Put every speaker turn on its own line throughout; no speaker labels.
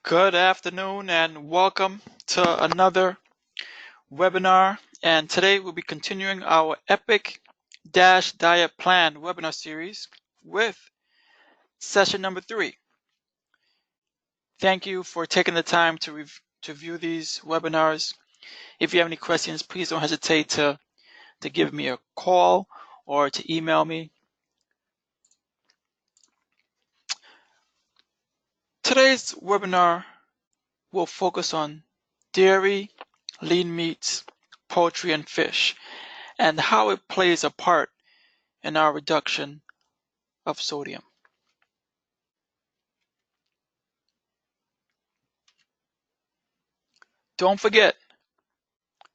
Good afternoon and welcome to another webinar. And today we'll be continuing our Epic Dash Diet Plan webinar series with session number 3. Thank you for taking the time to view these webinars. If you have any questions, please don't hesitate to give me a call or to email me. Today's webinar will focus on dairy, lean meats, poultry, and fish, and how it plays a part in our reduction of sodium. Don't forget,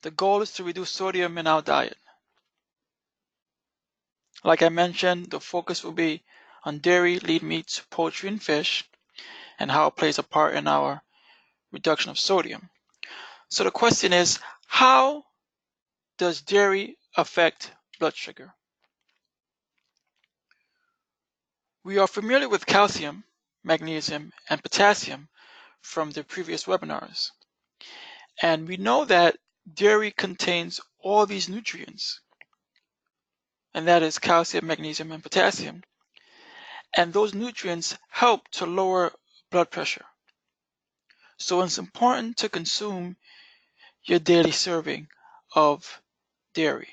the goal is to reduce sodium in our diet. Like I mentioned, the focus will be on dairy, lean meats, poultry, and fish, and how it plays a part in our reduction of sodium. So the question is, how does dairy affect blood sugar? We are familiar with calcium, magnesium, and potassium from the previous webinars. And we know that dairy contains all these nutrients, and that is calcium, magnesium, and potassium. And those nutrients help to lower blood pressure. So it's important to consume your daily serving of dairy.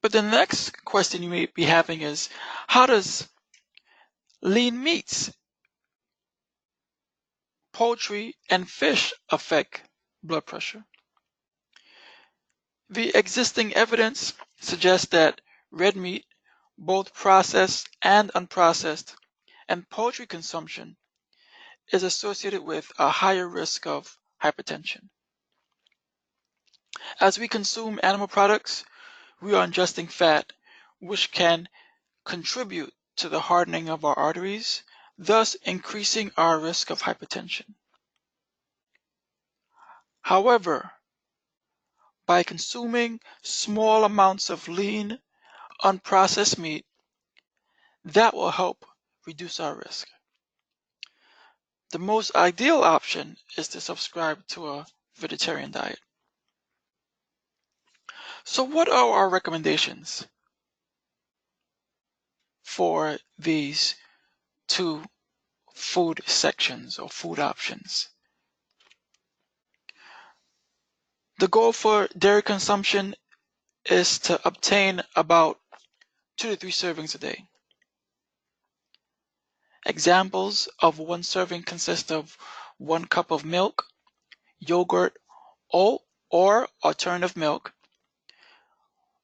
But the next question you may be having is, how does lean meats, poultry, and fish affect blood pressure? The existing evidence suggests that red meat, both processed and unprocessed, and poultry consumption is associated with a higher risk of hypertension. As we consume animal products, we are ingesting fat, which can contribute to the hardening of our arteries, thus increasing our risk of hypertension. However, by consuming small amounts of lean, unprocessed meat, that will help reduce our risk. The most ideal option is to subscribe to a vegetarian diet. So what are our recommendations for these two food sections or food options? The goal for dairy consumption is to obtain about 2 to 3 servings a day. Examples of one serving consist of 1 cup of milk, yogurt, oat, or alternative milk,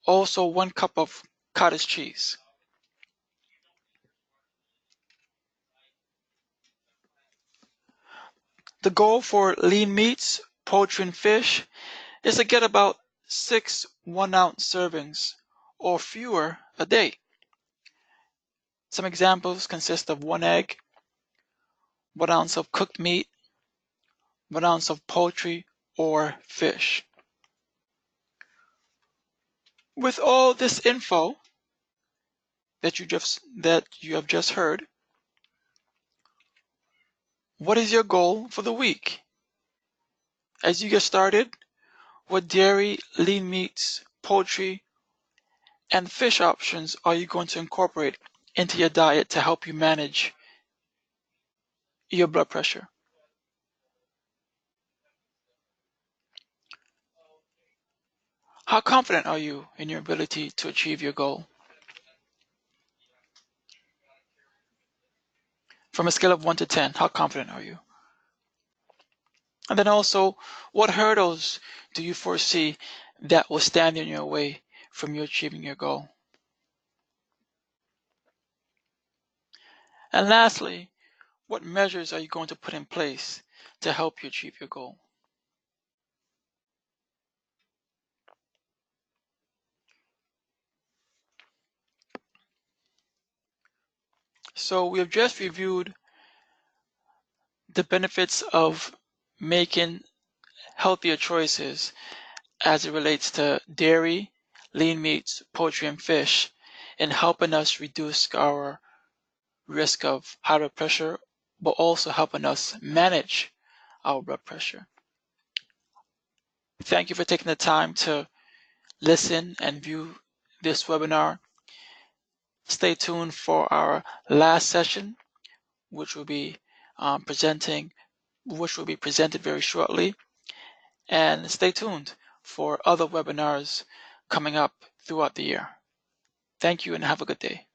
also 1 cup of cottage cheese. The goal for lean meats, poultry, and fish is to get about 6 1-ounce servings or fewer a day. Some examples consist of 1 egg, 1 ounce of cooked meat, 1 ounce of poultry or fish. With all this info that you have just heard, what is your goal for the week? As you get started, what dairy, lean meats, poultry, and fish options are you going to incorporate into your diet to help you manage your blood pressure? How confident are you in your ability to achieve your goal? From a scale of 1 to 10, how confident are you? And then also, what hurdles do you foresee that will stand in your way from you achieving your goal? And lastly, what measures are you going to put in place to help you achieve your goal? So we have just reviewed the benefits of making healthier choices as it relates to dairy, lean meats, poultry, and fish in helping us reduce our risk of high blood pressure, but also helping us manage our blood pressure. Thank you for taking the time to listen and view this webinar. Stay tuned for our last session, which will be presented very shortly. And stay tuned for other webinars coming up throughout the year. Thank you and have a good day.